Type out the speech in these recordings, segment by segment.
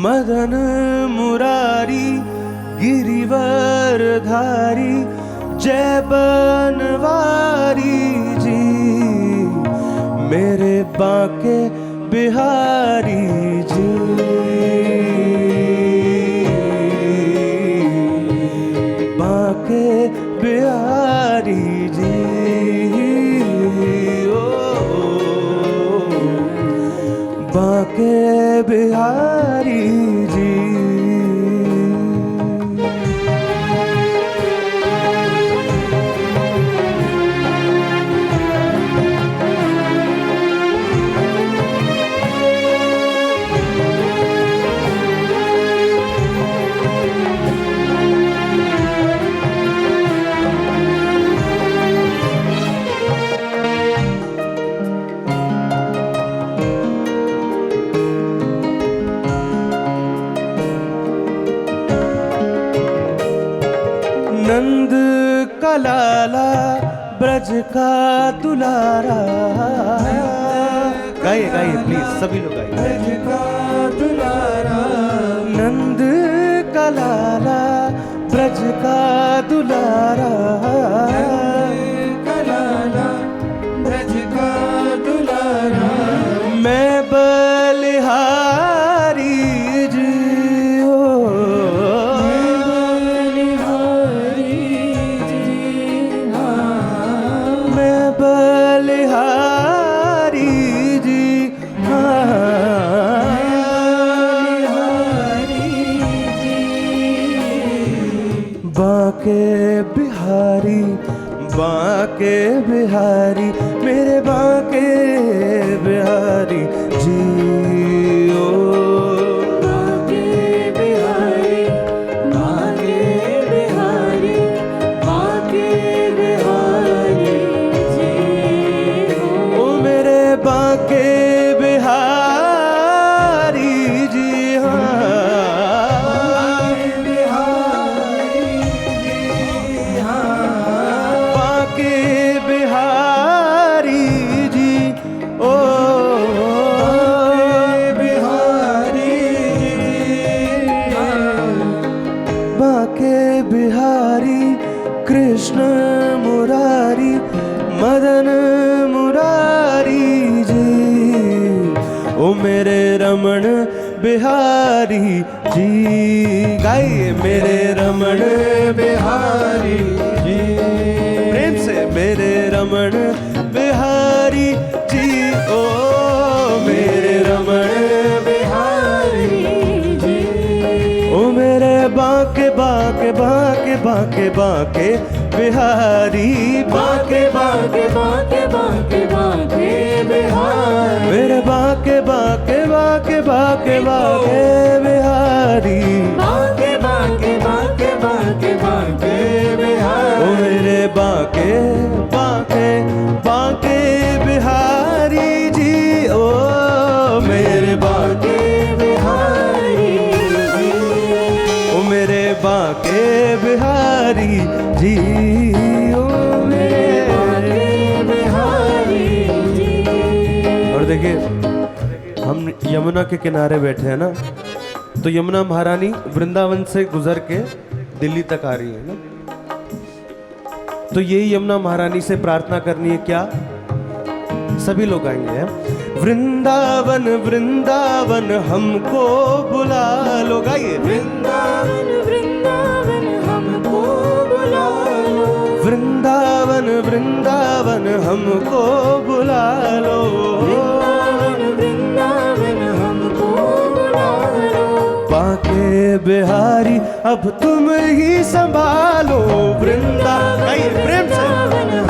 मदन मुरारी गिरिवरधारी जय बनवारी जी, मेरे बांके बिहारी जी। बांके बिहारी जी, ओ बांके बिहारी जी। नंद का लाला ब्रज का दुलारा, गाइए गाइए प्लीज सभी लोग गाइए। ब्रज का दुलारा, नंद का लाला ब्रज का दुलारा, ब्रज का दुलारा। मैं बलिहारी जी, बांके बिहारी, बांके बिहारी, मेरे बांके बिहारी जी, ओ बांके बिहारी, बांके बिहारी, बांके बिहारी जी, ओ मेरे बांके बिहारी जी। बिहारी कृष्ण मुरारी मदन मुरारी जी, ओ मेरे रमण बिहारी जी। गाइए मेरे रमण बिहारी जी, प्रेम से मेरे रमण बिहारी जी, ओ मेरे रमण बिहारी जी, ओ मेरे बांके बांके बांके बांके बांके बिहारी, बांके बांके बांके बांके बांके बिहारी, मेरे बांके बांके बांके बांके बांके बिहारी, बांके बांके बांके बांके बांके बिहारी, ओ मेरे बांके बांके बांके बिहारी जी, ओ मेरे बांके बिहारी जी, ओ मेरे बांके बिहारी जी, ओ मेरे बिहारी जी। और देखिए हम यमुना के किनारे बैठे हैं ना, तो यमुना महारानी वृंदावन से गुजर के दिल्ली तक आ रही है ना, तो यही यमुना महारानी से प्रार्थना करनी है क्या? सभी लोग आएंगे हैं। वृंदावन वृंदावन हमको बुला लो, गाइए वृंदावन वृंदावन हमको बुला लो, वृंदावन वृंदावन हमको बुला लो, वृंदावन वृंदावन हमको बुला लो, बांके बिहारी अब तुम ही संभालो, वृंदावन प्रेम से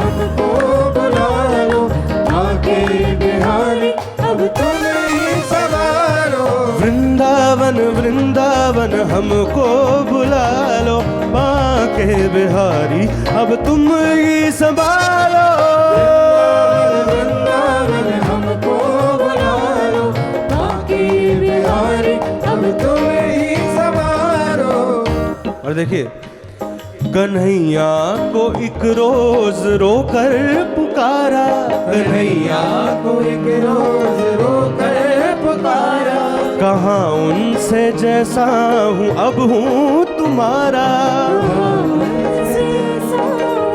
हमको बुला लो, बांके बिहारी अब तुम ही संभालो, वृंदावन वृंदावन हमको बुला लो, बांके बिहारी अब तुम ही संभालो, वृंदावन हमको बुला लो, बांके बिहारी अब तुम ही संभालो। और देखिए कन्हैया को एक रोज रोकर पुकारा, कन्हैया को एक रोज रोकर पुकारा, कहाँ उनसे जैसा हूँ अब हूँ तुम्हारा,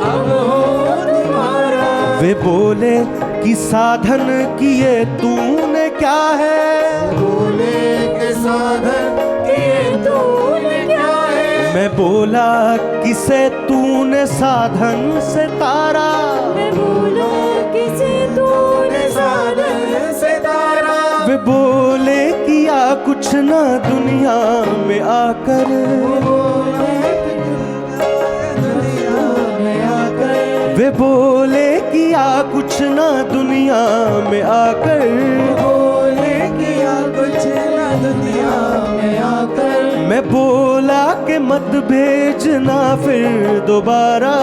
अब हो तुम्हारा। वे बोले कि साधन किए तूने क्या है, बोले के साधन किए तूने क्या है। मैं बोला किसे तूने साधन से तारा, मैं बोला किसे तूने साधन से तारा। वे बोले किया कुछ ना दुनिया में आकर, दुनिया में आकर। वे बोले किया कुछ ना दुनिया में आकर, बोले किया कुछ ना दुनिया में आकर। मैं बोला कि मत भेजना फिर दोबारा,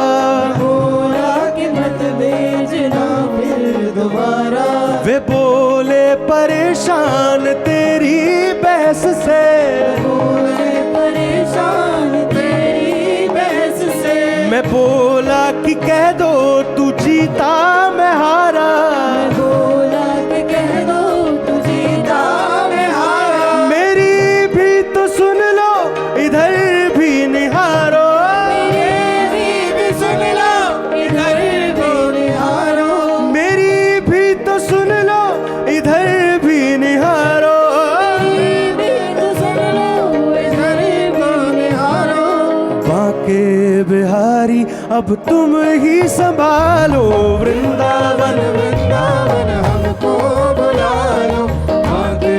बोला कि मत भेजना फिर दोबारा। वे बोले परेशान तेरी बहस से, बोले परेशान तेरी बहस से। मैं बोला कि कह दो तू जीता मैं हारा, मैं बोला कि कह दो तू जीता मैं हारा। मेरी भी तो सुन लो इधर भी निहारो, मेरे भी सुन लो इधर भी निहारो। मेरी भी तो सुन लो इधर भी निहारो, मेरी भी तो सुन लो इधर भी निहारो। बांके बिहारी अब तुम ही संभालो वृंदावन, वृंदावन हमको बुला लो। आगे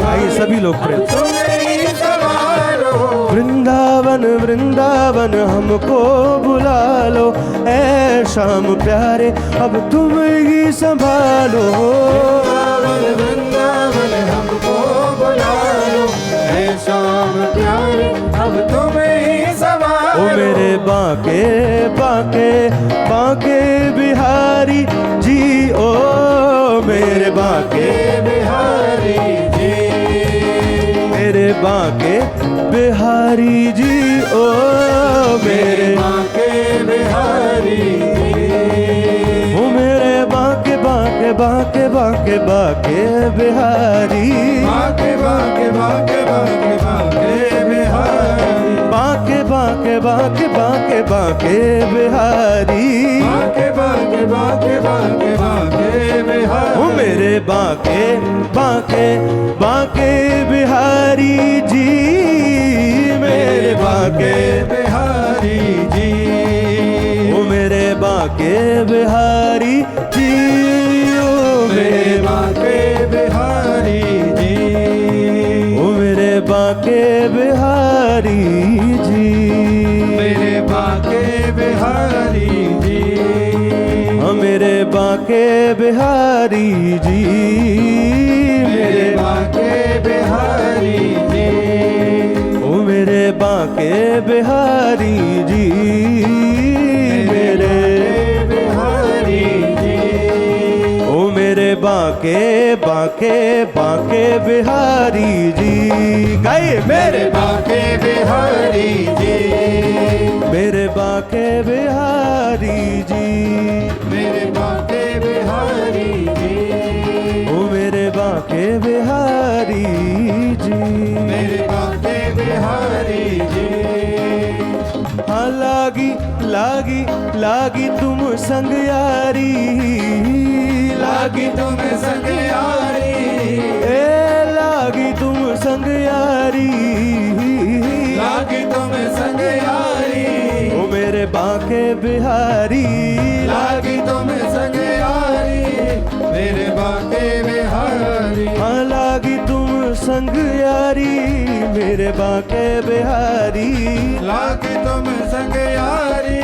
आइए सभी लोग प्रेम से। तुम ही संभालो। वृंदावन वृंदावन हमको बुला लो, ऐ शाम प्यारे अब तुम ही संभालो, वृंदावन वृंदावन हमको बुला लो। ऐ शाम प्यारे अब तुम ही संभालो। ओ मेरे बांके बांके बांके बिहारी जी, ओ मेरे बांके बिहारी जी। मेरे बांके बिहारी जी, ओ मेरे बांके बिहारी जी। ओ मेरे बांके बांके बांके बांके बांके बिहारी, बांके बांके बांके बांके बांके बिहारी। बांके बांके बांके बांके बांके बिहारी, बांके बांके बांके बांके बांके बिहारी। ओ मेरे बांके बांके बांके बिहारी जी, मेरे बांके बिहारी जी। ओ मेरे बांके बिहारी जी, ओ मेरे बांके बिहारी जी। ओ मेरे बांके बिहारी जी, मेरे बांके बिहारी जी। ओ मेरे बांके बिहारी जी, मेरे बांके बिहारी जी। ओ मेरे बांके बिहारी जी, मेरे बिहारी जी। ओ मेरे बांके बांके बांके बिहारी जी, गाइए मेरे बांके बिहारी जी। मेरे बांके बिहारी जी, मेरे बांके बिहारी जी। ओ मेरे बांके बिहारी जी, मेरे बांके बिहारी जी। हाँ लागी लागी लागी तुम संग यारी, लागी तुम संग यारी। ए लागी तुम संग यारी, लागी तुम संग यारी। ओ मेरे बांके बिहारी, लागी तुम संग यारी। मेरे बांके बिहारी। हाँ लागी तुम संग यारी, मेरे बांके बिहारी, लागी तुम संग यारी।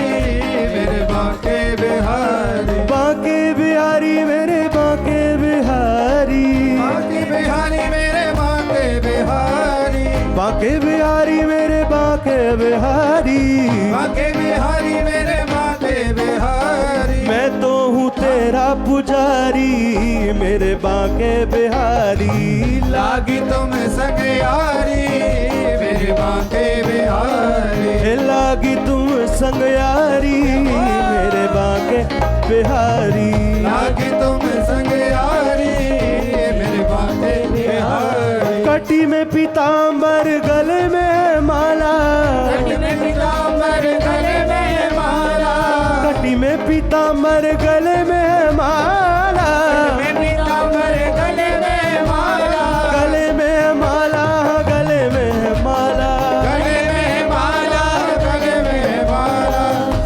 मेरे बांके बिहारी। बांके बिहारी मेरे बांके बिहारी, बांके बिहारी मेरे बांके बिहारी। बांके बिहारी मेरे बांके बिहारी, बांके बिहारी मेरे बांके बिहारी। मैं तो हूँ तेरा पुजारी, मेरे बांके बिहारी, लागी तुम संग यारी। मेरे बांके बिहारी। लागी तुम संग यारी, मेरे बांके बिहारी, लागी तुम संग यारी। मेरे बांके बिहारी। कटी में पीताम्बर गले में है माला, कटी में पीताम्बर गले में है माला, कटी में पीताम्बर गले में है माला, में पीताम्बर गले में है माला, गले में है माला, गले में है माला, गले में है माला, गले में है माला,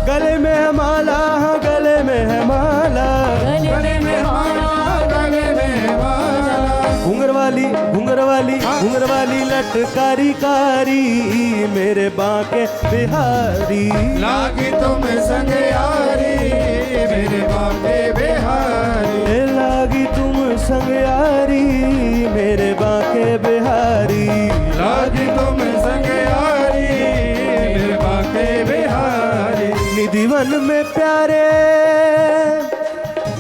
गले में है माला, गले में है माला, गले में माला, गले में है माला। घुंघर वाली घुंघर वाली घुंघर वाली लटकारी कारी मेरे बांके बिहारी, लागी तुम संग यारी मेरे बांके बिहारी, ए लागी तुम संग यारी मेरे बांके बिहारी, लागी तुम संग यारी मेरे बांके बिहारी। निधिवन में प्यारे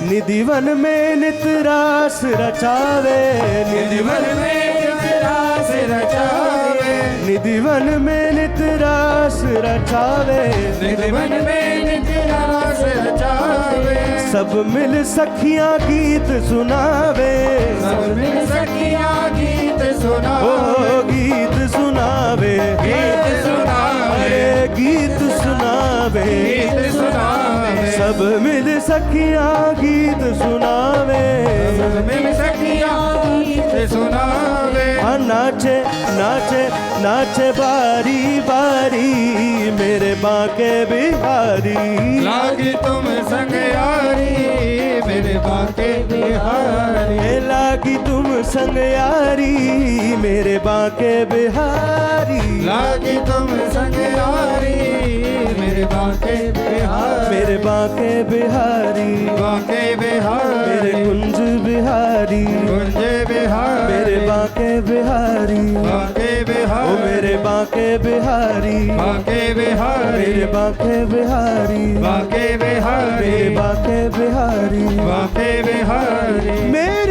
निधिवन में नितरास रचावे, निधिवन में नितरास रचावे, निधिवन में नितरास रचावे, निधिवन में नितरास रचावे, सब मिल सखियां गीत सुनावे, सब मिल सखियां गीत ओ सुनावे, गीत सुनावे, गीत सुनावे, अरे गीत सुनावे, गीत सुनावे, सब मिल सखियां गीत सुनावे, सब मिल सखियां गीत सुनावे। हाँ नाचे नाचे नाचे बारी बारी मेरे बांके बिहारी, लागी तुम संग यारी मेरे बांके बिहारी, ए लागी तुम संग यारी मेरे बांके बिहारी, लागी तुम संग यारी मेरे बांके बिहारी, मेरे बांके बिहारी, बांके बिहारी, मेरे कुंज बिहारी, कुंज बिहारी, मेरे बांके बिहारी, बांके ओ बिहारी, मेरे बांके बिहारी, बांके बिहारी, मेरे बांके बिहारी, बांके बिहारी, मेरे बांके बिहारी, बांके बिहारी। मेरे